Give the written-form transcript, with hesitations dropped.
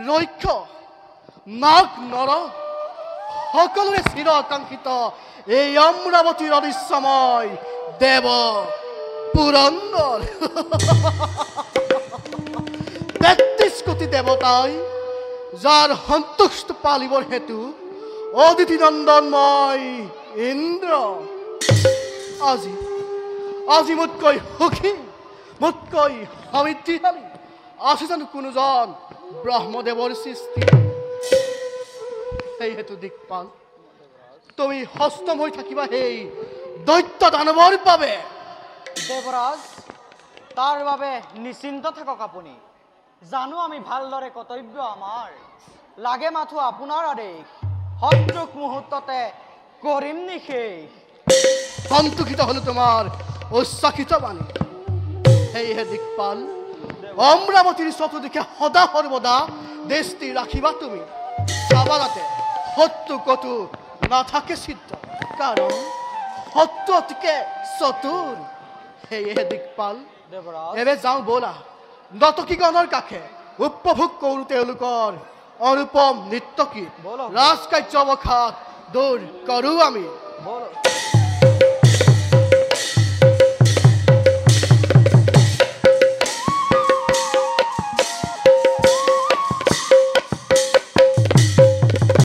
ৰৈক্ষ নাগ নৰ সকলেৰ চিৰ আকাঙ্ক্ষিত এই অমৰাবতীৰ অদৃশ্যময় দেব পুৰন্দৰ ৩৩ কোটি দেবতাই যাৰ সন্তুষ্ট পালিবৰ হেতু অদিতি নন্দনময় ইন্দ্ৰ আজি আজি মোতকৈ সুখী মোতকৈ সমৃদ্ধিশালী আছে জানো কোনোজন ব্ৰহ্মদেৱৰ সৃষ্টি সেই হেতু দিকপাল তুমি হস্তম হৈ থাকিবা সেই দৈত্য দানৱৰ বাবে দেৱৰাজ তাৰ বাবে নিশ্চিন্ত থাকক আপুনি জানো আমি ভালদৰে কৰ্তব্য আমাৰ লাগে মাথো আপোনাৰ আদেশ সন্তুক মুহূৰ্ততে কৰিম নিশেষ সন্তুকিত হলো তোমাৰ উচ্চাকিত বাণী সেয়েহে দিকপাল অমরাবতীর চতুর্দিকে সদা সর্বদা দৃষ্টি রাখিবা তুমি চাবা যাতে শত্রু কটু না থাকে সিদ্ধ কারণ শত্রু অতিকে চতুর সেয়েহে দিকপাল এবে যাওঁ বলা নতকীগণৰ কাষে উপভোগ কৰোঁ তেওঁলোকৰ অনুপম নৃত্য গীত ৰাজকাৰ্য অৱসাদ দূৰ কৰোঁ আমি